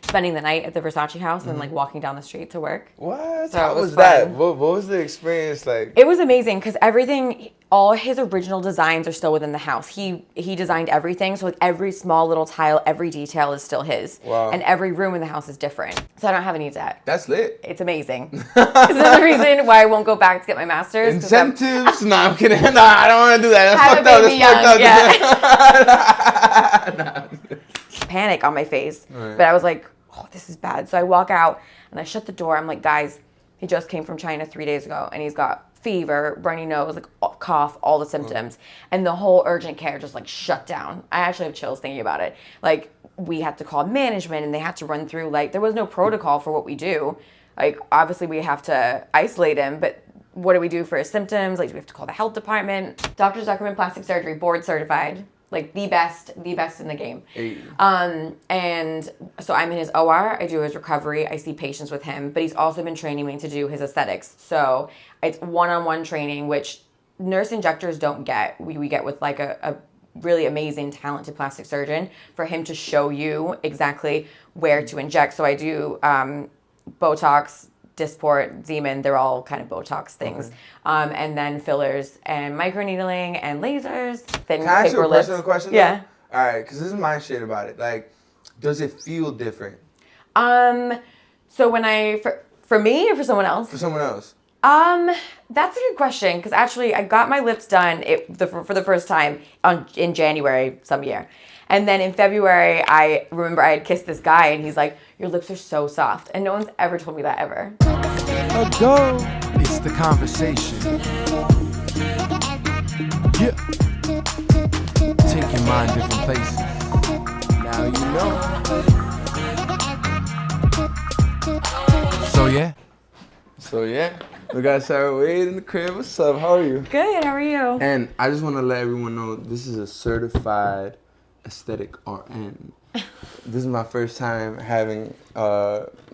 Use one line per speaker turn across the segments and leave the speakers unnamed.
spending the night at the Versace house and like walking down the street to work.
What?
So
How
it was
was that?
fun.
What was the experience like?
It was amazing because everything, all his original designs are still within the house. He designed everything, so like every small little tile, every detail is still his.
Wow.
And every room in the house is different. So I don't have any debt.
That's lit.
It's amazing. It's another reason why I won't go back to get my master's.
Incentives? No, I'm kidding. No, I don't want to do that. That's
Have
fucked
a
up.
baby
That's
young,
fucked up.
Panic on my face.
Right.
But I was like, oh, this is bad. So I walk out and I shut the door. I'm like, guys, he just came from China 3 days ago and he's got fever, runny nose, like cough, all the symptoms. And the whole urgent care just like shut down. I actually have chills thinking about it. Like we had to call management and they had to run through, like there was no protocol for what we do. Like obviously we have to isolate him, but what do we do for his symptoms? Like we have to call the health department. Dr. Zuckerman Plastic Surgery, board certified. Like the best in the game.
Hey.
And so I'm in his OR, I do his recovery, I see patients with him, but he's also been training me to do his aesthetics. So it's one-on-one training, which nurse injectors don't get. We get with like a really amazing, talented plastic surgeon for him to show you exactly where to inject. So I do Botox, Dysport, Zeman, they're all kind of Botox things. Okay. And then fillers and microneedling and lasers. Then
Can I ask you a
lips.
personal question?
Yeah.
Though? All right, because this is my shit about it. Like, does it feel different?
So when for me or for someone else?
For someone else.
That's a good question because actually I got my lips done for the first time in January some year. And then in February, I remember I had kissed this guy and he's like, your lips are so soft. And no one's ever told me that ever.
Go. It's the conversation. Yeah. Take your mind different places. Now you know. So yeah.
We got Sara Wade in the crib. What's up? How are you?
Good, how are you?
And I just want to let everyone know this is a certified aesthetic RN. This is my first time having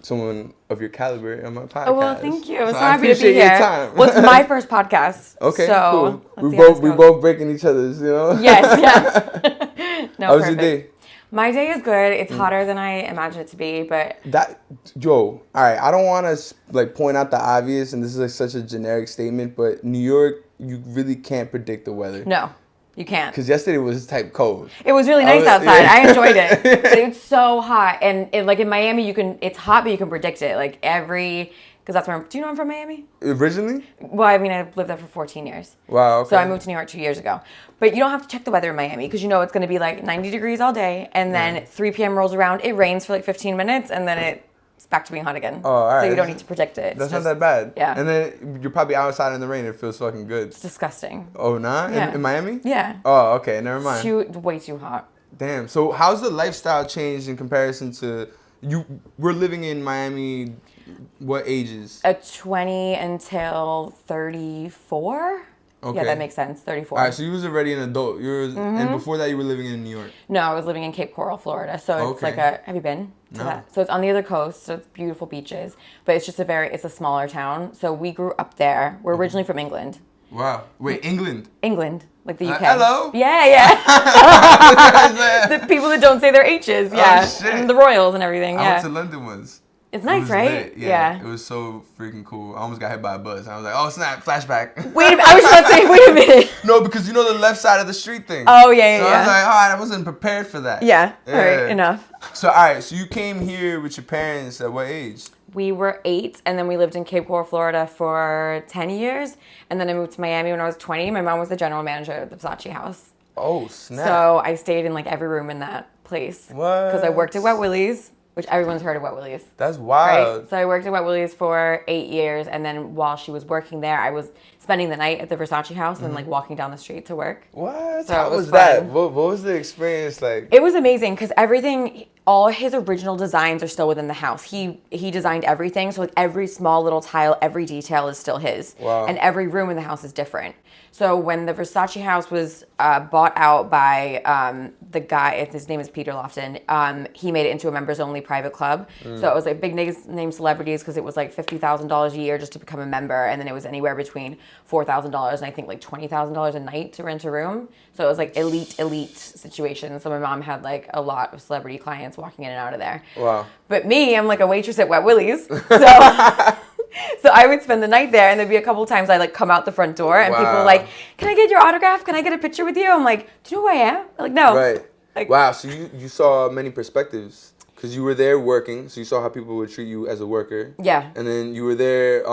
someone of your caliber on my podcast.
Oh, well, thank you. I'm so
I
happy to be
appreciate your
here.
time.
Well, it's my first podcast.
Okay,
so
cool. We both breaking each other's, you know?
Yes, yeah. No,
How was
perfect.
your day?
My day is good. It's hotter than I imagined it to be, but
All right, I don't want to like point out the obvious, and this is like such a generic statement, but New York, you really can't predict the weather.
no, you can't.
Because yesterday was type cold.
It was really nice outside.
Yeah.
I enjoyed it, but it's so hot. And like in Miami, it's hot, but you can predict it. Like because that's where do you know I'm from Miami?
Originally?
Well, I mean, I've lived there for 14 years.
Wow, okay.
So I moved to New York 2 years ago. But you don't have to check the weather in Miami because you know it's going to be like 90 degrees all day. And then 3 p.m. rolls around, it rains for like 15 minutes, and then it's back to being hot again.
Oh, all right.
So you don't need to predict it.
That's not that bad.
Yeah.
And then you're probably outside in the rain. It feels fucking good.
It's disgusting.
Oh, nah?
Yeah.
In Miami?
Yeah.
Oh, okay. Never mind.
Way too hot.
Damn. So how's the lifestyle changed in comparison to you? We're living in Miami. What ages?
20 until 34.
Okay.
Yeah, that makes sense. 34.
All right. So you was already an adult. And before that, you were living in New York.
No, I was living in Cape Coral, Florida. So it's
Okay.
like have you been to
No.
that? So it's on the other coast. So it's beautiful beaches, but it's just it's a smaller town. So we grew up there. We're originally from England.
Wow. Wait, England.
England, like the UK.
Hello?
Yeah, yeah. The people that don't say their H's, yeah.
shit.
And the royals and everything,
I
yeah.
went to London once.
It's
It
nice,
was
right?
lit. Yeah. It was so freaking cool. I almost got hit by a bus. I was like, oh, snap, flashback.
Wait a minute. I was about to say, wait a minute.
No, because you know the left side of the street thing.
Oh, yeah,
So I was like, all right, I wasn't prepared for that.
Yeah, all right, enough.
So, all right, so you came here with your parents at what age?
We were 8, and then we lived in Cape Coral, Florida for 10 years. And then I moved to Miami when I was 20. My mom was the general manager of the Versace house.
Oh, snap.
So I stayed in like every room in that place.
What?
Because I worked at Wet Willie's, which everyone's heard of Wet Willie's.
That's wild.
Right? So I worked at Wet Willie's for 8 years, and then while she was working there, I was spending the night at the Versace house and like walking down the street to work.
What?
So
How
it was
was that?
fun.
What was the experience like?
It was amazing because all his original designs are still within the house. He designed everything, so like every small little tile, every detail is still his.
Wow.
And every room in the house is different. So when the Versace house was bought out by the guy, his name is Peter Lofton, he made it into a members-only private club. So it was like big name celebrities because it was like $50,000 a year just to become a member, and then it was anywhere between $4,000 and I think like $20,000 a night to rent a room. So it was like elite situation. So my mom had like a lot of celebrity clients clients walking in and out of there.
Wow.
But me, I'm like a waitress at Wet Willie's. So I would spend the night there, and there'd be a couple times I'd like come out the front door, and people were like, "Can I get your autograph? Can I get a picture with you?" I'm like, "Do you know who I am?" They're like, no.
Right.
Like,
Wow. So you saw many perspectives because you were there working, so you saw how people would treat you as a worker.
Yeah.
And then you were there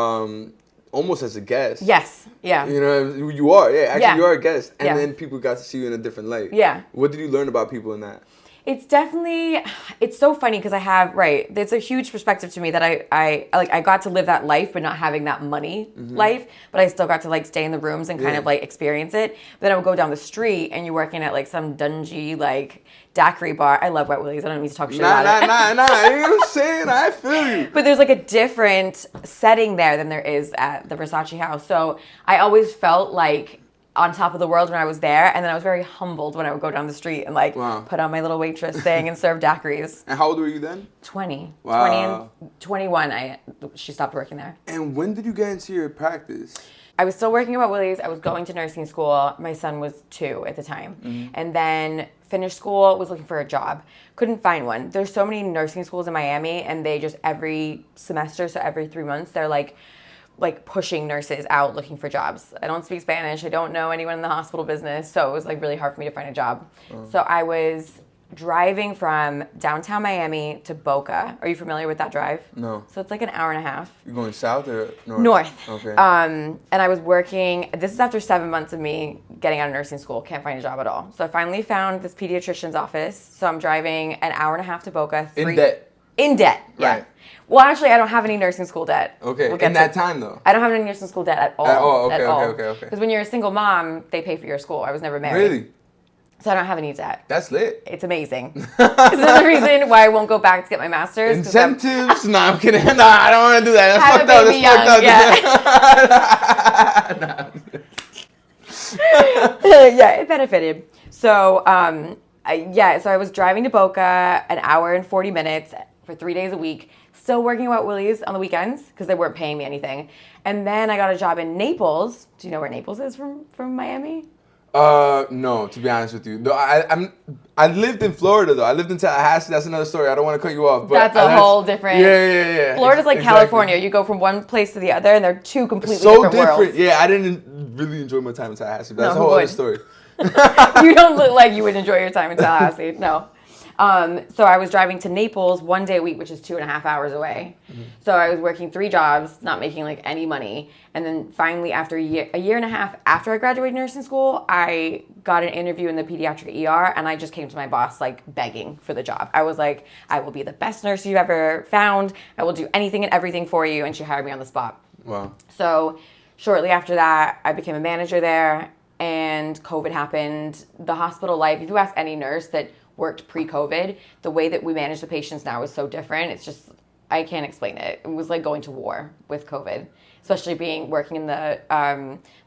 almost as a guest.
Yes. Yeah.
You know, you are. Yeah. Actually,
Yeah.
you are a guest, and
Yeah.
then people got to see you in a different light.
Yeah.
What did you learn about people in that?
It's definitely, it's so funny because it's a huge perspective to me that I got to live that life, but not having that money life, but I still got to like stay in the rooms and kind of like experience it. But then I would go down the street and you're working at like some dungy like daiquiri bar. I love Wet Willie's. I don't need to talk shit about it.
Nah. You know what I'm saying? I feel you.
But there's like a different setting there than there is at the Versace house. So I always felt like on top of the world when I was there, and then I was very humbled when I would go down the street and like put on my little waitress thing and serve daiquiris.
And how old were you then?
20.
Wow.
20 and 21, she stopped working there.
And when did you get into your practice?
I was still working at Wet Willie's. I was going to nursing school. My son was 2 at the time. And then finished school, was looking for a job. Couldn't find one. There's so many nursing schools in Miami, and they just every semester, so every 3 months, they're like pushing nurses out looking for jobs. I don't speak Spanish. I don't know anyone in the hospital business. So it was like really hard for me to find a job. So I was driving from downtown Miami to Boca. Are you familiar with that drive?
No.
So it's like an hour and a half.
You're going south or north?
North.
Okay.
And I was working, this is after 7 months of me getting out of nursing school, can't find a job at all. So I finally found this pediatrician's office. So I'm driving an hour and a half to Boca.
In debt?
In debt, yeah.
Right.
Well, actually, I don't have any nursing school debt.
Okay,
We'll get
in that time though?
I don't have any nursing school debt at all.
At all, okay,
at all.
okay.
Because when you're a single mom, they pay for your school. I was never married.
Really?
So I don't have any debt.
That's lit.
It's amazing. It's another reason why I won't go back to get my master's.
Incentives? No, I'm kidding. Nah, I don't want to do that. That's
Have
fucked
a
up.
baby
That's
young, yeah, it benefited. So, so I was driving to Boca an hour and 40 minutes for 3 days a week, still working at Wet Willie's on the weekends because they weren't paying me anything. And then I got a job in Naples. Do you know where Naples is from Miami?
No, to be honest with you. No, I lived in Florida though. I lived in Tallahassee. That's another story. I don't want to cut you off. But
that's a whole different.
Yeah.
Florida's like
exactly.
California. You go from one place to the other, and they're two completely
so
different worlds.
Yeah, I didn't really enjoy my time in Tallahassee. But that's a whole other story.
You don't look like you would enjoy your time in Tallahassee. No. So I was driving to Naples 1 day a week, which is 2.5 hours away. So I was working 3 jobs, not making like any money. And then finally, after a year and a half after I graduated nursing school, I got an interview in the pediatric ER, and I just came to my boss like begging for the job. I was like, I will be the best nurse you've ever found. I will do anything and everything for you. And she hired me on the spot.
Wow.
So shortly after that, I became a manager there, and COVID happened. The hospital life, if you ask any nurse that worked pre-COVID, the way that we manage the patients now is so different. It's just, I can't explain it. It was like going to war with COVID, especially working in the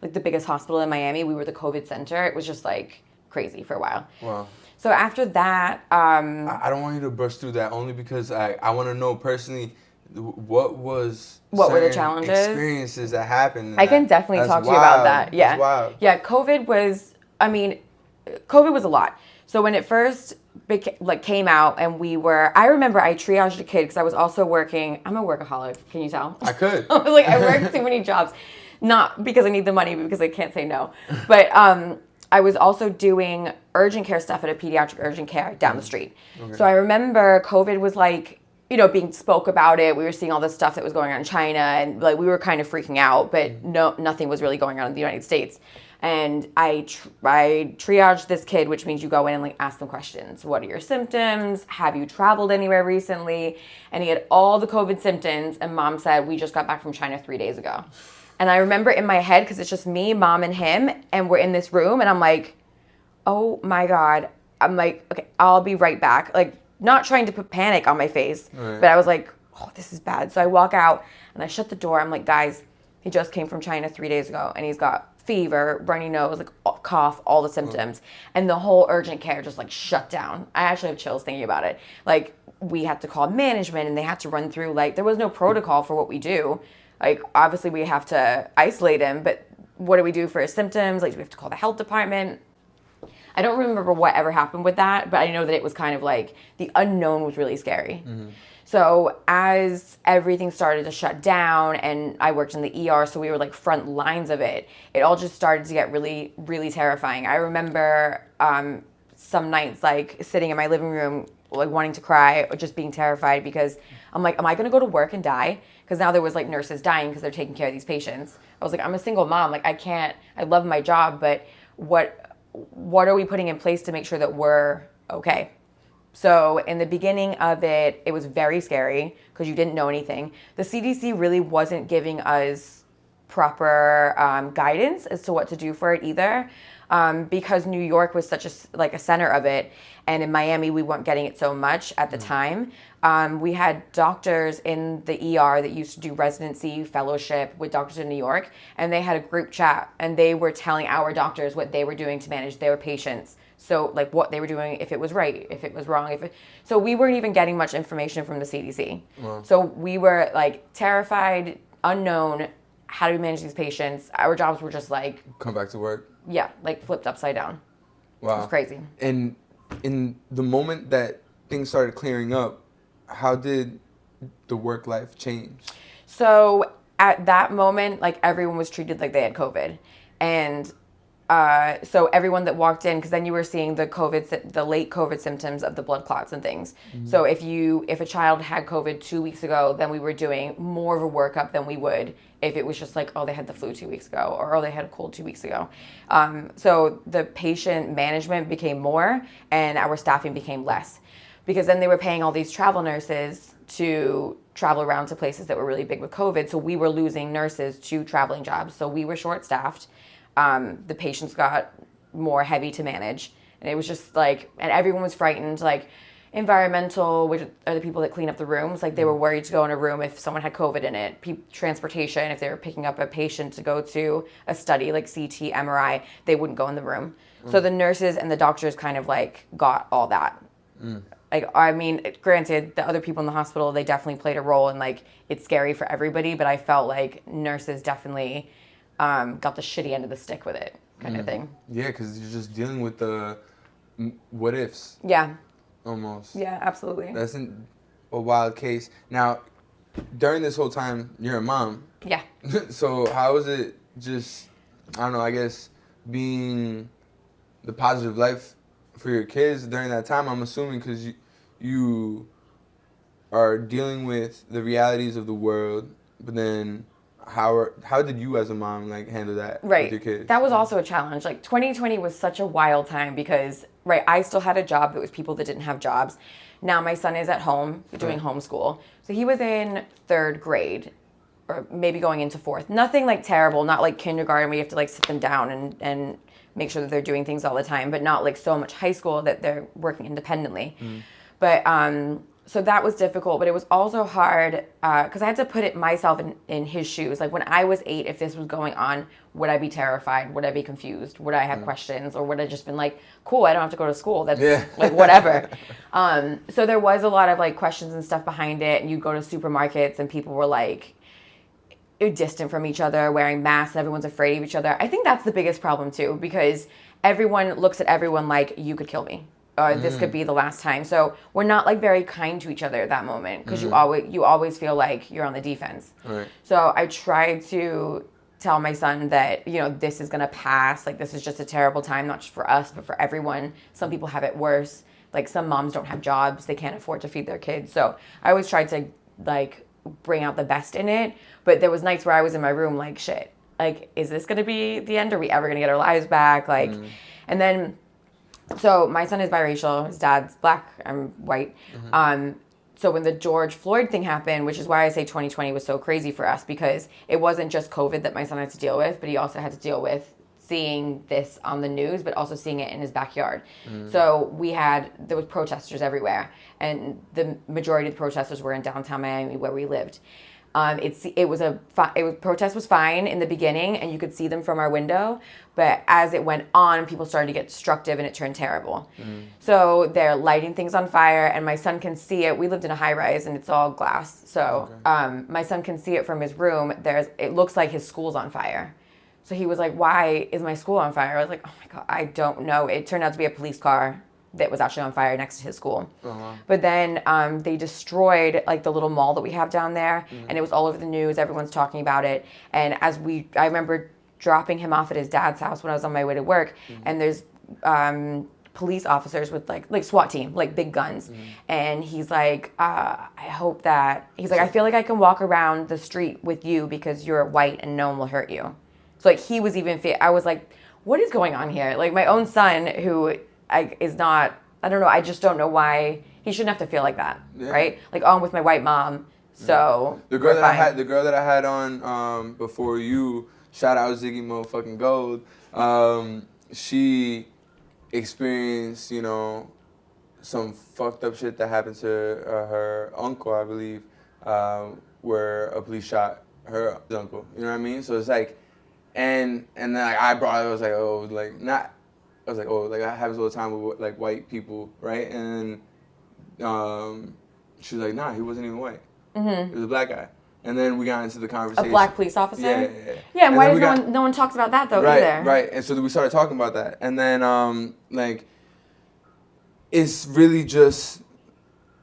like the biggest hospital in Miami. We were the COVID center. It was just like crazy for a while.
Wow.
So after that,
I don't want you to brush through that only because I want to know personally what
were the challenges,
experiences that happened.
I can definitely talk to you about that. Yeah.
That's wild.
Yeah. COVID was a lot. So when it first came out, and I remember I triaged a kid because I was also working. I'm a workaholic. Can you tell?
I could.
I was like, I work too many jobs, not because I need the money, but because I can't say no. But I was also doing urgent care stuff at a pediatric urgent care down the street. Okay. So I remember COVID was like, being spoke about it. We were seeing all this stuff that was going on in China, and like we were kind of freaking out, but nothing was really going on in the United States. And I triaged this kid, which means you go in and like ask them questions. What are your symptoms? Have you traveled anywhere recently? And he had all the COVID symptoms, and mom said, we just got back from China 3 days ago. And I remember in my head, because it's just me, mom, and him, and we're in this room, and I'm like, oh my God. I'm like, okay, I'll be right back. Like, not trying to put panic on my face,
right.
But I was like, oh, this is bad. So I walk out, and I shut the door. I'm like, guys, he just came from China 3 days ago, and he's got fever, runny nose, like cough, all the symptoms. And the whole urgent care just like shut down. I actually have chills thinking about it. Like, we had to call management, and they had to run through, like, there was no protocol for what we do. Like, obviously we have to isolate him, but what do we do for his symptoms? Like, do we have to call the health department? I don't remember whatever happened with that, but I know that it was kind of like the unknown was really scary. So as everything started to shut down and I worked in the ER, so we were like front lines of it, it all just started to get really, really terrifying. I remember some nights like sitting in my living room, like wanting to cry or just being terrified because I'm like, am I going to go to work and die? Because now there was like nurses dying because they're taking care of these patients. I was like, I'm a single mom. Like I love my job, but what are we putting in place to make sure that we're okay? So in the beginning of it, it was very scary because you didn't know anything. The CDC really wasn't giving us proper guidance as to what to do for it either, because New York was such a center of it, and in Miami we weren't getting it so much at the time. We had doctors in the ER that used to do residency fellowship with doctors in New York, and they had a group chat, and they were telling our doctors what they were doing to manage their patients. So like what they were doing, if it was right, if it was wrong, so we weren't even getting much information from the CDC. Wow. So we were like terrified, unknown, how do we manage these patients? Our jobs were just like...
Come back to work.
Yeah, like flipped upside down.
Wow.
It was crazy.
And in the moment that things started clearing up, how did the work life change?
So at that moment, like everyone was treated like they had COVID. And so everyone that walked in, because then you were seeing the late COVID symptoms of the blood clots and things. Mm-hmm. So if a child had COVID 2 weeks ago, then we were doing more of a workup than we would if it was just like, oh, they had the flu 2 weeks ago, or oh, they had a cold 2 weeks ago. So the patient management became more and our staffing became less, because then they were paying all these travel nurses to travel around to places that were really big with COVID. So we were losing nurses to traveling jobs. So we were short-staffed. The patients got more heavy to manage, and it was just like, and everyone was frightened, like environmental, which are the people that clean up the rooms, like they were worried to go in a room if someone had COVID in it. Transportation, if they were picking up a patient to go to a study like CT, MRI, they wouldn't go in the room. So the nurses and the doctors kind of like got all that. Like, I mean, granted, the other people in the hospital, they definitely played a role, and like it's scary for everybody, but I felt like nurses definitely got the shitty end of the stick with it, kind of thing.
Yeah, because you're just dealing with the what ifs.
Yeah.
Almost.
Yeah, absolutely.
That's a wild case. Now, during this whole time, you're a mom.
Yeah.
So how is it just, I don't know, I guess, being the positive life for your kids during that time? I'm assuming because you are dealing with the realities of the world, but then how did you as a mom like handle that with your kids?
That was also a challenge. Like 2020 was such a wild time because I still had a job that was people that didn't have jobs. Now my son is at home doing homeschool. So he was in 3rd grade or maybe going into 4th. Nothing like terrible, not like kindergarten where you have to like sit them down and make sure that they're doing things all the time, but not like so much high school that they're working independently. But so that was difficult, but it was also hard because I had to put myself in his shoes. Like when I was 8, if this was going on, would I be terrified? Would I be confused? Would I have questions? Or would I just been like, cool, I don't have to go to school. That's like whatever. So there was a lot of like questions and stuff behind it. And you'd go to supermarkets and people were like distant from each other, wearing masks, and everyone's afraid of each other. I think that's the biggest problem too, because everyone looks at everyone like you could kill me. This could be the last time. So we're not like very kind to each other at that moment because you always feel like you're on the defense. Right. So I tried to tell my son that, this is going to pass. Like this is just a terrible time, not just for us, but for everyone. Some people have it worse. Like some moms don't have jobs. They can't afford to feed their kids. So I always tried to like bring out the best in it. But there was nights where I was in my room like, shit, like, is this going to be the end? Are we ever going to get our lives back? Like, and then... So my son is biracial. His dad's black. I'm white. So when the George Floyd thing happened, which is why I say 2020 was so crazy for us, because it wasn't just COVID that my son had to deal with, but he also had to deal with seeing this on the news, but also seeing it in his backyard. So there was protesters everywhere, and the majority of the protesters were in downtown Miami where we lived. Protest was fine in the beginning, and you could see them from our window. But as it went on, people started to get destructive, and it turned terrible. So they're lighting things on fire, and my son can see it. We lived in a high rise, and it's all glass. So my son can see it from his room. It looks like his school's on fire. So he was like, why is my school on fire? I was like, oh my God, I don't know. It turned out to be a police car that was actually on fire next to his school.
Uh-huh.
But then they destroyed like the little mall that we have down there, and it was all over the news. Everyone's talking about it. And I remember dropping him off at his dad's house when I was on my way to work, and there's police officers with like SWAT team, like big guns. And he's like, I hope that, he's like, I feel like I can walk around the street with you because you're white and no one will hurt you. So like he was even, I was like, what is going on here? Like my own son who is not, I don't know, I just don't know why he shouldn't have to feel like that, right? Like, oh, I'm with my white mom, so
the girl that I had on before you, shout out Ziggy motherfucking Gold, she experienced, you know, some fucked up shit that happened to her uncle, I believe, where a police shot her uncle. You know what I mean? So it's like, and then like I was like, oh, like not. I was like, oh, like that happens all the time with like white people, right? And then she was like, nah, he wasn't even white. Mm-hmm. He was a black guy. And then we got into the conversation.
A black police officer?
Yeah.
Yeah, and why does no one talks about that though either?
Right. And so we started talking about that. And then like it's really just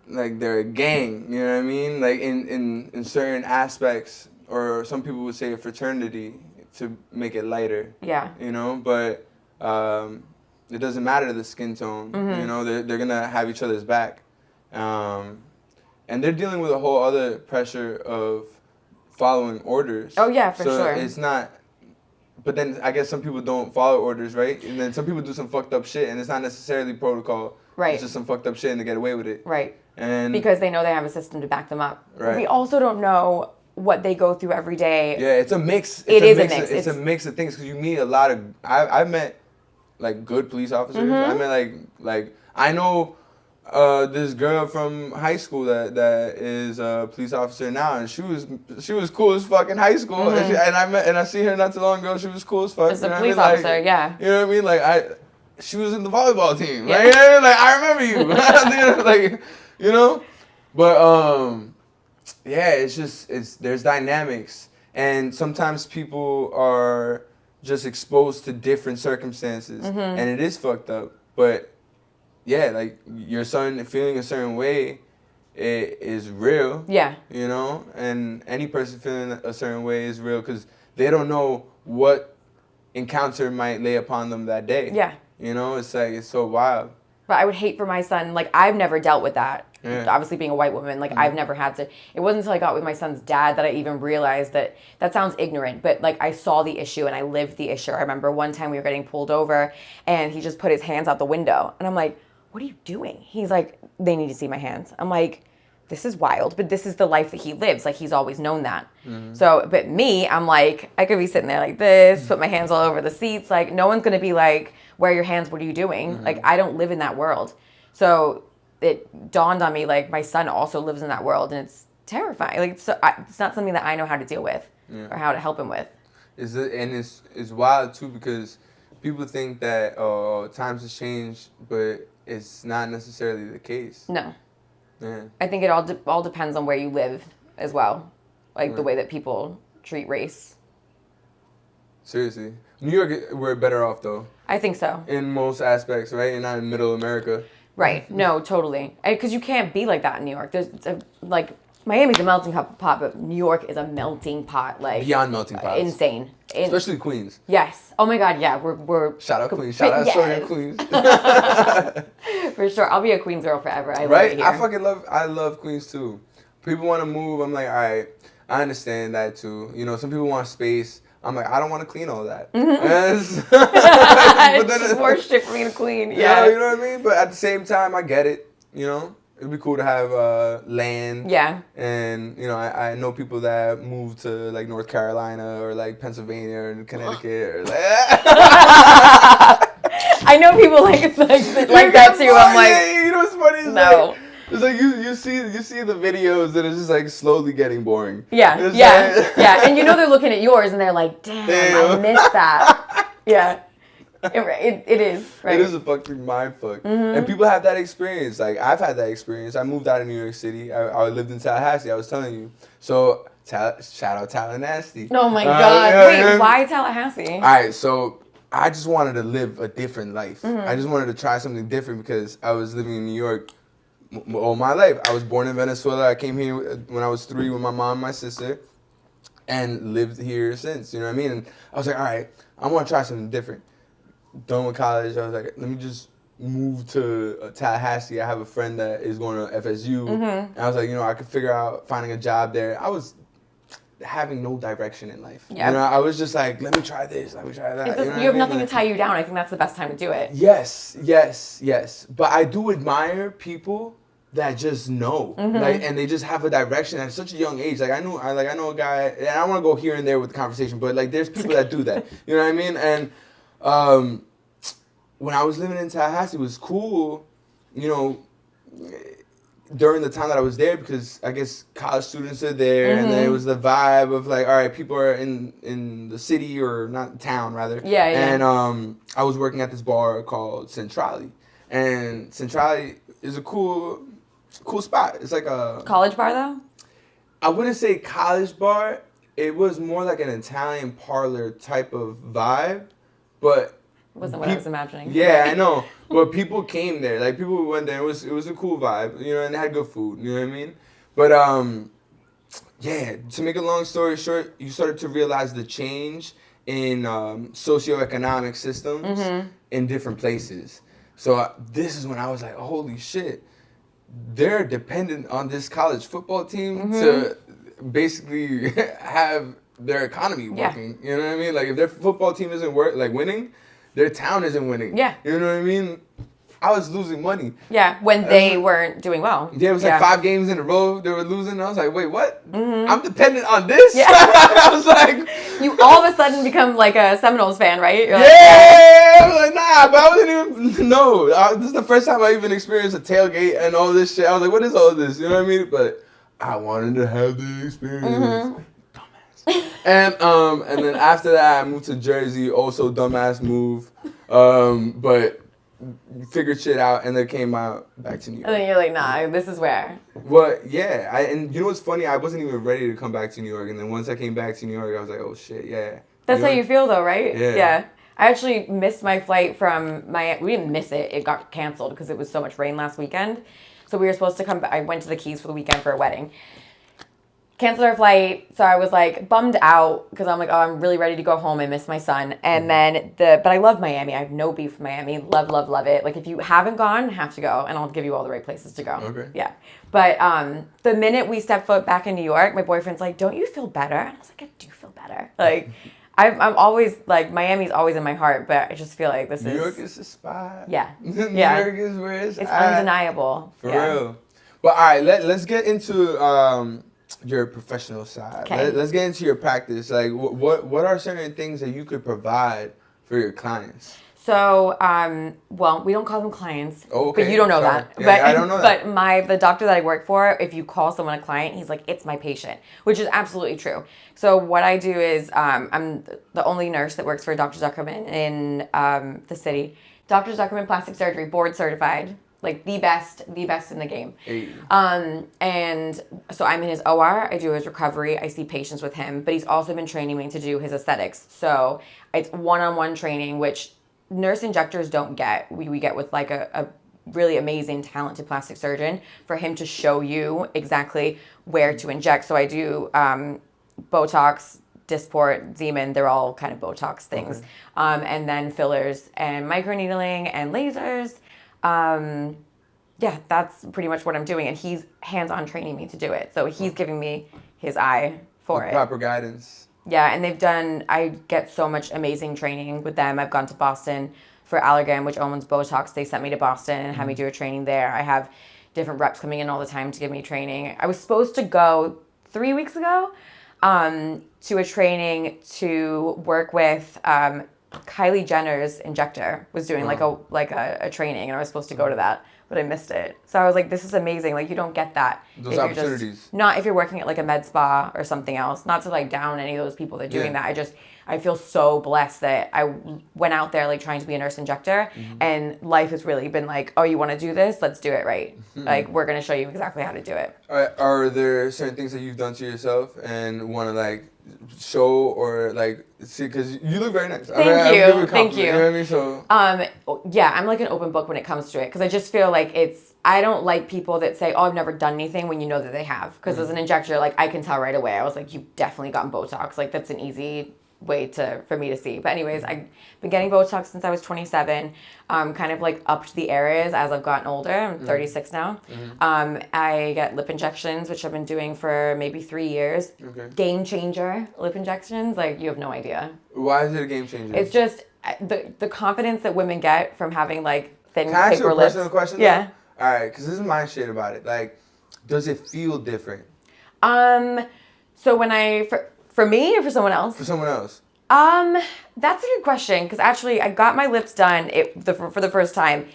like they're a gang, you know what I mean? Like in certain aspects, or some people would say a fraternity to make it lighter.
Yeah.
You know, but it doesn't matter the skin tone. You know, they're gonna have each other's back, and they're dealing with a whole other pressure of following orders.
Oh yeah, for sure.
So it's not. But then I guess some people don't follow orders, right? And then some people do some fucked up shit, and it's not necessarily protocol.
Right.
It's just some fucked up shit, and they get away with it.
Right.
And
because they know they have a system to back them up.
Right.
We also don't know what they go through every day.
Yeah, it's a mix. It's a mix of things because you meet a lot of. I've met like good police officers. I met like I know this girl from high school that is a police officer now, and she was cool as fuck in high school. And I see her not too long ago. She was cool as fuck.
As a police officer,
like,
yeah.
You know what I mean? Like she was in the volleyball team. Yeah. Like, you know, like I remember you. Like, you know, but yeah, there's dynamics, and sometimes people are just exposed to different circumstances, and it is fucked up. But yeah, like your son feeling a certain way, it is real. Yeah. You know, and any person feeling a certain way is real because they don't know what encounter might lay upon them that day. Yeah. You know, it's like it's so wild.
But I would hate for my son, like I've never dealt with that. Yeah. Obviously being a white woman, like I've never had to. It wasn't until I got with my son's dad that I even realized that sounds ignorant, but like I saw the issue and I lived the issue. I remember one time we were getting pulled over and he just put his hands out the window and I'm like, what are you doing? He's like, they need to see my hands. I'm like, this is wild, but this is the life that he lives. Like he's always known that. So, but me, I'm like, I could be sitting there like this, put my hands all over the seats. Like no one's going to be like, where are your hands? What are you doing? Like I don't live in that world. So it dawned on me, like, my son also lives in that world, and it's terrifying. Like, it's not something that I know how to deal with or how to help him with.
It's wild, too, because people think that, times have changed, but it's not necessarily the case. No. Yeah. I think it all depends on where you live as well, like the way that people treat race. Seriously. New York, we're better off, though. I think so. In most aspects, right? You're not in middle America. Right. No, totally. Because you can't be like that in New York. Like, Miami's a melting pot, but New York is a melting pot. Like beyond melting pot. Insane. Especially Queens. Yes. Oh my God, yeah. We're shout out Queens. Shout out Sonia Queens. For sure. I'll be a Queens girl forever. I love it here. I love Queens too. People want to move. I'm like, all right, I understand that too. You know, some people want space. I'm like, I don't want to clean all that. But then, it's more shit for me to clean. Yeah. You know what I mean? But at the same time, I get it. You know? It'd be cool to have land. Yeah. And, you know, I know people that move to, like, North Carolina or, like, Pennsylvania or Connecticut. Or, like, I know people like that, too. I'm like, yeah, you know what's funny? No. It's like you see the videos and it's just like slowly getting boring. Yeah, yeah. And you know they're looking at yours and they're like, damn. I missed that. Yeah. It is, right? It is a fucking mind fuck. And people have that experience. Like, I've had that experience. I moved out of New York City. I lived in Tallahassee, I was telling you. So shout out Tallahassee.
Oh my God.
Yeah,
Wait,
yeah.
why Tallahassee?
All right, so I just wanted to live a different life.
Mm-hmm.
I just wanted to try something different because I was living in New York all my life. I was born in Venezuela. I came here when I was 3 with my mom and my sister, and lived here since. You know what I mean? And I was like, all right, I want to try something different. Done with college, I was like, let me just move to Tallahassee. I have a friend that is going to FSU, and I was like, I could figure out finding a job there. I was having no direction in life.
Yeah.
I was just like, let me try this, let me try that.
You have nothing to tie you down. I think that's the best time to do it.
Yes. But I do admire people that just know, and they just have a direction at such a young age. Like I know a guy, and I don't want to go here and there with the conversation, but like there's people that do that. You know what I mean? And when I was living in Tallahassee, it was cool, during the time that I was there, because I guess college students are there, and then it was the vibe of like, all right, people are in the city, or not town rather.
Yeah.
And I was working at this bar called Centrali, and Centrali is a cool spot. It's like a
College bar though?
I wouldn't say college bar. It was more like an Italian parlor type of vibe, but
Wasn't what I was imagining.
yeah, I know. But people came there. Like people went there. It was a cool vibe, and they had good food. You know what I mean? But yeah. To make a long story short, you started to realize the change in socioeconomic systems in different places. So this is when I was like, holy shit, they're dependent on this college football team to basically have their economy working. You know what I mean? Like if their football team isn't winning, their town isn't winning.
Yeah.
You know what I mean? I was losing money.
Yeah, when they weren't doing well.
Yeah, it was like 5 games in a row they were losing. I was like, wait, what? I'm dependent on this?
Yeah.
I was like...
You all of a sudden become like a Seminoles fan, right? You're
I was like, nah, but I wasn't even... No, this is the first time I even experienced a tailgate and all this shit. I was like, what is all this? You know what I mean? But I wanted to have the experience. And then after that, I moved to Jersey. Also, dumbass move. But figured shit out, and then came out back to New York.
And then you're like, nah, this is where.
Well, yeah. And you know what's funny? I wasn't even ready to come back to New York. And then once I came back to New York, I was like, oh shit, yeah.
That's how you feel though, right?
Yeah.
I actually missed my flight from Miami. We didn't miss it. It got canceled because it was so much rain last weekend. So we were supposed to come back. I went to the Keys for the weekend for a wedding. Canceled our flight, so I was like bummed out because I'm like, oh, I'm really ready to go home. I miss my son, and then but I love Miami. I have no beef with Miami. Love it. Like if you haven't gone, have to go, and I'll give you all the right places to go.
Okay.
Yeah, but the minute we stepped foot back in New York, my boyfriend's like, don't you feel better? And I was like, I do feel better. Like I'm always like Miami's always in my heart, but I just feel like
New York is the spot.
Yeah.
New York is where it's
undeniable.
For real. But all right, let's get into your professional side.
Okay.
Let's get into your practice. Like, what are certain things that you could provide for your clients?
So, well, we don't call them clients,
okay.
But you don't know that.
Yeah,
but
I don't know that.
But the doctor that I work for, if you call someone a client, he's like, it's my patient, which is absolutely true. So what I do is, I'm the only nurse that works for Dr. Zuckerman in the city. Dr. Zuckerman Plastic Surgery, board certified. Like the best in the game.
Hey.
And so I'm in his OR, I do his recovery, I see patients with him, but he's also been training me to do his aesthetics. So it's one-on-one training, which nurse injectors don't get. We get with like a really amazing, talented plastic surgeon for him to show you exactly where to inject. So I do Botox, Dysport, Zeman, they're all kind of Botox things. Okay. And then fillers and microneedling and lasers. Yeah, that's pretty much what I'm doing. And he's hands-on training me to do it. So he's giving me his eye for it.
Proper guidance.
Yeah, and I get so much amazing training with them. I've gone to Boston for Allergan, which owns Botox. They sent me to Boston and had me do a training there. I have different reps coming in all the time to give me training. I was supposed to go 3 weeks ago to a training to work with Kylie Jenner's injector was doing like a training, and I was supposed to go to that, but I missed it. So I was like, this is amazing. Like you don't get that
Those
if you're
opportunities.
not if you're working at like a med spa or something else. Not to like down any of those people that are doing that. I feel so blessed that I went out there like trying to be a nurse injector, and life has really been like, oh, you want to do this? Let's do it right. Like, we're going to show you exactly how to do it.
Are there certain things that you've done to yourself and want to like show or like see? Because you look very nice.
Thank you. Thank you.
You know what I mean? So
yeah, I'm like an open book when it comes to it, because I just feel like I don't like people that say, oh, I've never done anything, when you know that they have. Because as an injector, like, I can tell right away. I was like, you've definitely gotten Botox. Like, that's an easy way for me to see. But anyways, I've been getting Botox since I was 27, kind of like upped the areas as I've gotten older. I'm 36 now. I get lip injections, which I've been doing for maybe 3 years. Game changer lip injections, like, you have no idea.
Why is it a game changer?
It's just the confidence that women get from having like thin
Can I ask you
paper
a
lips.
personal question?
Yeah.
Though? All right, because this is my shit about it. Like, does it feel different?
So when for me or for someone else?
For someone else.
That's a good question, because actually I got my lips done for the first time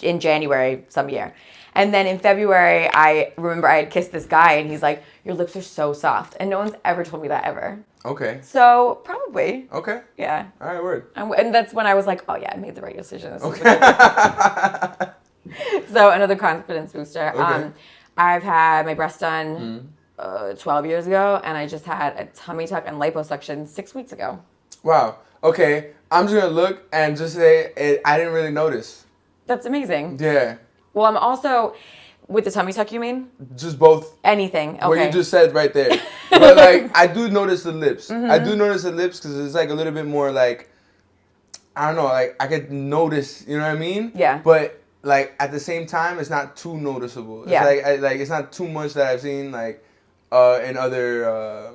in January some year. And then in February, I remember I had kissed this guy, and he's like, your lips are so soft. And no one's ever told me that ever.
Okay.
So probably.
Okay.
Yeah.
All right, word.
And that's when I was like, oh yeah, I made the right decision.
Okay.
So another confidence booster.
Okay.
I've had my breast done 12 years ago, and I just had a tummy tuck and liposuction 6 weeks ago.
Wow. Okay. I'm just going to look and just say I didn't really notice.
That's amazing.
Yeah.
Well, I'm also, with the tummy tuck, you mean?
Just both.
Anything. Okay.
What you just said right there. But like, I do notice the lips. I do notice the lips because it's like a little bit more like, I don't know, like I could notice, you know what I mean?
Yeah.
But like at the same time, it's not too noticeable. It's like it's not too much that I've seen like in other.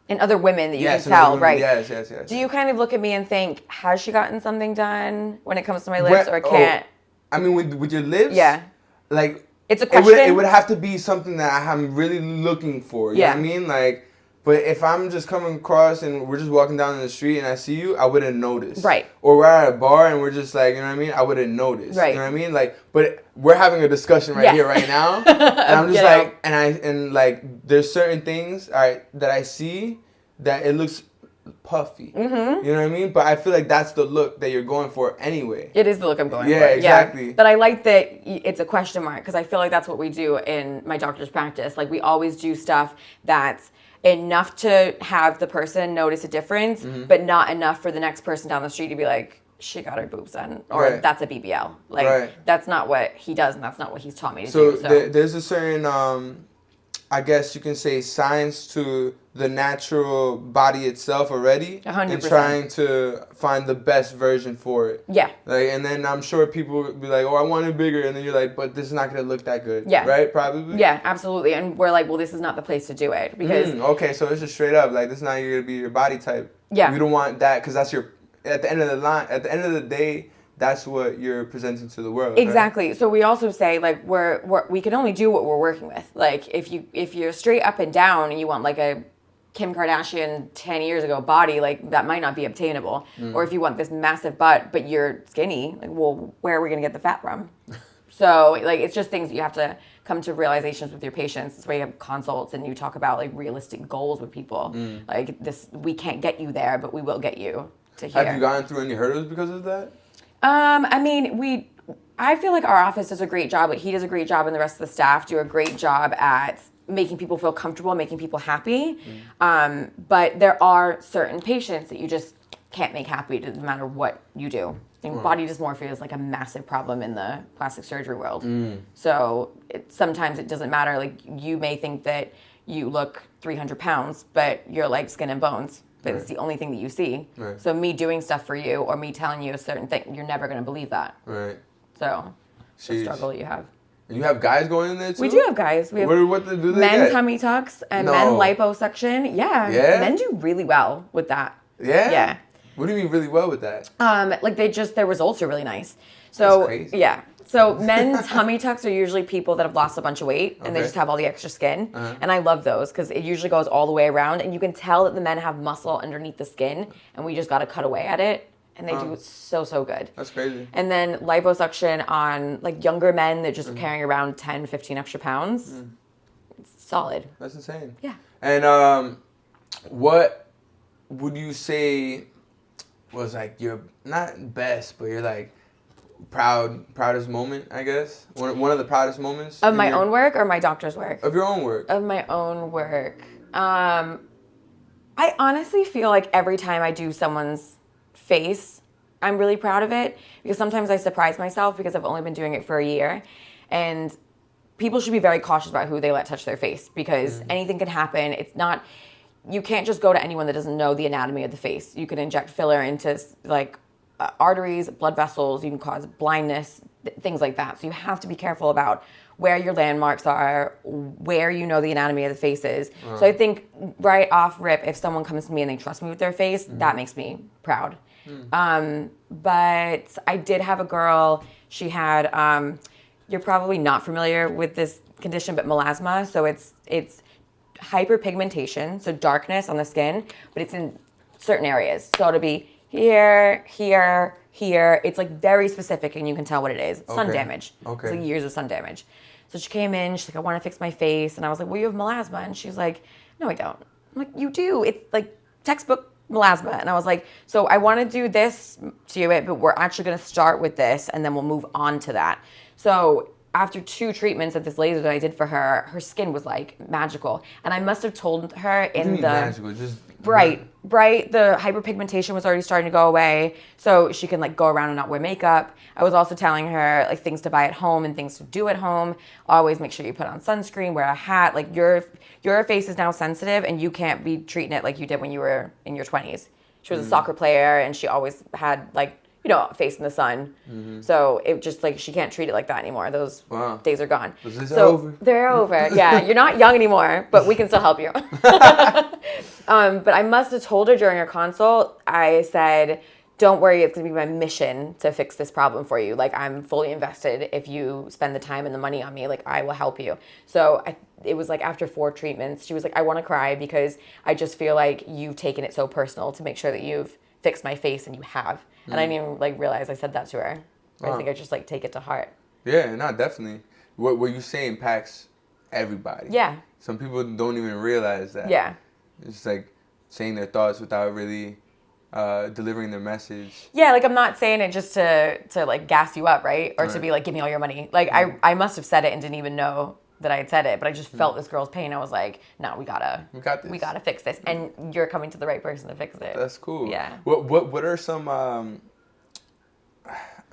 In other women that you can tell,
women,
right?
Yes.
Do you kind of look at me and think, has she gotten something done when it comes to my lips, or can't?
I mean, with your lips?
Yeah.
Like,
it's a question.
It would have to be something that I'm really looking for. You know what I mean? Like, but if I'm just coming across and we're just walking down the street and I see you, I wouldn't notice.
Right.
Or we're at a bar and we're just like, you know what I mean? I wouldn't notice.
Right.
You know what I mean? Like, but we're having a discussion right here, right now. And I'm just like, and like, there's certain things, all right, that I see that it looks puffy. You know what I mean? But I feel like that's the look that you're going for anyway.
It is the look I'm going for.
Yeah, exactly.
Yeah. But I like that it's a question mark, because I feel like that's what we do in my doctor's practice. Like, we always do stuff that's enough to have the person notice a difference, but not enough for the next person down the street to be like, she got her boobs done, or that's a BBL. Like, that's not what he does, and that's not what he's taught me to do. So
there's a certain, I guess you can say, science to the natural body itself already,
100%.
and trying to find the best version for it.
Yeah.
Like, and then I'm sure people will be like, oh, I want it bigger, and then you're like, but this is not gonna look that good.
Yeah.
Right? Probably.
Yeah, absolutely. And we're like, well, this is not the place to do it, because
okay, so it's just straight up like, this is not gonna be your body type.
Yeah.
You don't want that, because that's your at the end of the day. That's what you're presenting to the world.
Exactly.
Right?
So we also say, like, we can only do what we're working with. Like, if you're straight up and down and you want like a Kim Kardashian 10 years ago body, like, that might not be obtainable. Or if you want this massive butt but you're skinny, like, well, where are we gonna get the fat from? So like, it's just things that you have to come to realizations with your patients. That's why you have consults and you talk about like realistic goals with people. Like, this, we can't get you there, but we will get you to here.
Have you gone through any hurdles because of that?
I mean, I feel like our office does a great job. Like, he does a great job, and the rest of the staff do a great job at making people feel comfortable, making people happy. But there are certain patients that you just can't make happy, no matter what you do. And body dysmorphia is like a massive problem in the plastic surgery world. So sometimes it doesn't matter. Like, you may think that you look 300 pounds, but you're like skin and bones. But it's the only thing that you see. Right. So me doing stuff for you, or me telling you a certain thing, you're never going to believe that. Right. So it's a struggle that you have.
And you have guys going in there too?
We do have guys. We have
do they
men
get?
tummy tucks and men liposuction. Yeah. Men do really well with that.
Yeah?
Yeah.
What do you mean really well with that?
Like, their results are really nice. So
that's crazy.
Yeah. So men's tummy tucks are usually people that have lost a bunch of weight and they just have all the extra skin. And I love those because it usually goes all the way around, and you can tell that the men have muscle underneath the skin, and we just got to cut away at it and they do so good.
That's crazy.
And then liposuction on like younger men that just carrying around 10, 15 extra pounds. It's solid.
That's insane.
Yeah.
And what would you say was like your, not best, but your like proudest moment, I guess? One of the proudest moments?
Of my own work or my doctor's work?
Of your own work.
Of my own work. I honestly feel like every time I do someone's face, I'm really proud of it, because sometimes I surprise myself because I've only been doing it for a year, and people should be very cautious about who they let touch their face, because anything can happen. It's not, you can't just go to anyone that doesn't know the anatomy of the face. You can inject filler into like arteries, blood vessels, you can cause blindness, things like that. So you have to be careful about where your landmarks are, where you know the anatomy of the face is. So I think right off rip, if someone comes to me and they trust me with their face, that makes me proud. But I did have a girl, she had, you're probably not familiar with this condition, but melasma. So it's hyperpigmentation, so darkness on the skin, but it's in certain areas. So it'll be here, here, here. It's like very specific, and you can tell what it is. It's sun damage.
Okay.
It's like years of sun damage. So she came in, she's like, I want to fix my face. And I was like, well, you have melasma. And she's like, no, I don't. I'm like, you do. It's like textbook melasma. And I was like, so I want to do this to it, but we're actually going to start with this, and then we'll move on to that. So after 2 treatments of this laser that I did for her, her skin was like magical. And I must have told her in the
magical? Just
bright. The hyperpigmentation was already starting to go away, so she can like go around and not wear makeup. I was also telling her like things to buy at home and things to do at home. Always make sure you put on sunscreen, wear a hat. Like your face is now sensitive, and you can't be treating it like you did when you were in your 20s. She was a soccer player, and she always had like, you know, face in the sun. So it just like, she can't treat it like that anymore. Those days are gone.
So over?
They're over. Yeah, you're not young anymore, but we can still help you. But I must have told her during her consult, I said, don't worry, it's going to be my mission to fix this problem for you. Like, I'm fully invested. If you spend the time and the money on me, like, I will help you. So it was like after 4 treatments, she was like, I want to cry because I just feel like you've taken it so personal to make sure that you've fixed my face, and you have. And I didn't even like realize I said that to her. I think I just like take it to heart.
Yeah, no, definitely. What you say impacts everybody.
Yeah.
Some people don't even realize that.
Yeah.
It's like saying their thoughts without really delivering their message.
Yeah, like I'm not saying it just to like gas you up, right? Or to be like, give me all your money. Like I must have said it and didn't even know that I had said it, but I just felt this girl's pain. I was like, no, we got this. We gotta fix this. And you're coming to the right person to fix it.
That's cool.
Yeah.
What are some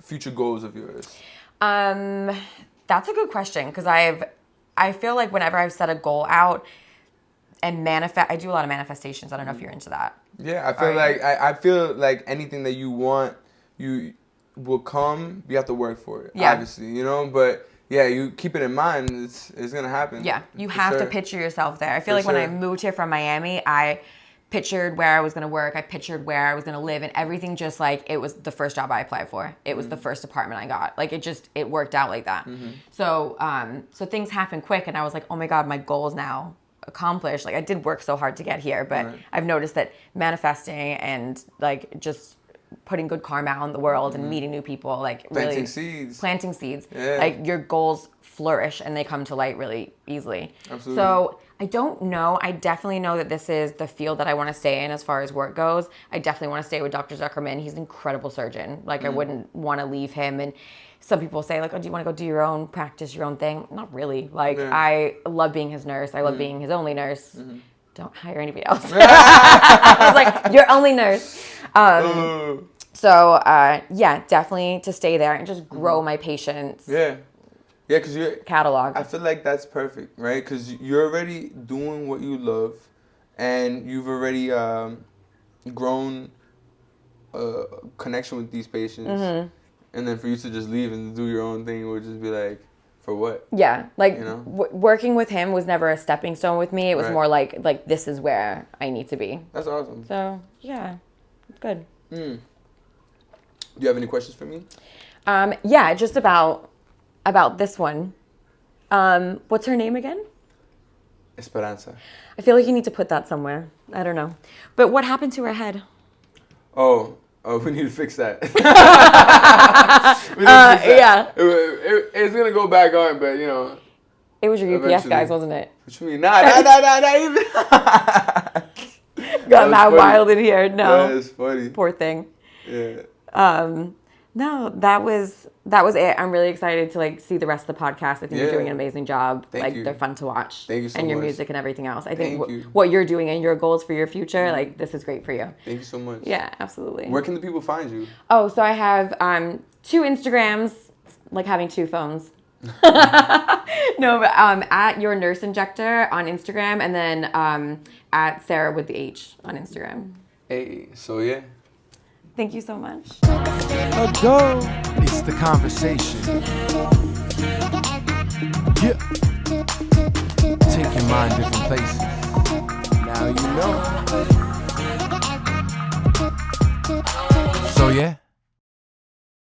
future goals of yours?
That's a good question, because I feel like whenever I've set a goal out and I do a lot of manifestations. I don't know if you're into that.
Yeah, I feel like anything that you want, you will come. You have to work for it. Yeah. Obviously, you know, but yeah, you keep it in mind. It's gonna happen.
Yeah, you have to picture yourself there. I feel like when I moved here from Miami, I pictured where I was gonna work. I pictured where I was gonna live, and everything just like it was the first job I applied for. It was the first apartment I got. Like it worked out like that. So so things happen quick, and I was like, oh my God, my goal is now accomplished. Like I did work so hard to get here, but I've noticed that manifesting and like just putting good karma out in the world and meeting new people, like planting seeds.
Yeah.
Like your goals flourish and they come to light really easily.
Absolutely.
So I don't know. I definitely know that this is the field that I want to stay in as far as work goes. I definitely want to stay with Dr. Zuckerman. He's an incredible surgeon. Like I wouldn't want to leave him. And some people say like, oh, do you want to go do your own practice, your own thing? Not really. Like I love being his nurse. I love being his only nurse. Don't hire anybody else. I was like, your only nurse. So yeah, definitely to stay there and just grow my patients.
Yeah, because you're
catalog.
I feel like that's perfect, right? Because you're already doing what you love, and you've already grown a connection with these patients. And then for you to just leave and do your own thing would just be like, for what?
Yeah, like
you know?
Working with him was never a stepping stone with me. It was more like this is where I need to be.
That's awesome.
So yeah, good.
Do you have any questions for me?
Yeah, just about this one. What's her name again?
Esperanza.
I feel like you need to put that somewhere. I don't know. But what happened to her head?
Oh, Oh, we need to fix that. We need to fix that.
Yeah.
It's gonna go back on, but you know.
It was your UPS
Eventually.
guys, wasn't it?
What you mean? Nah, not even.
Got that
funny.
wild in here. No.
That is funny.
Poor thing.
Yeah.
No, that was it. I'm really excited to like see the rest of the podcast. I think you're
Yeah.
doing an amazing job.
Thank you.
They're fun to watch.
Thank you so
And your
much.
music and everything else. I think
Thank you.
what you're doing and your goals for your future, like this is great for you.
Thank you so much.
Yeah, absolutely.
Where can the people find you?
Oh, so I have 2 Instagrams, like having 2 phones. No, but at your nurse injector on Instagram, and then at Sara.withthe.h on Instagram.
Hey, so yeah.
Thank you so much.
Go. It's the conversation. Yeah. Take your mind different places. Now you know. So yeah.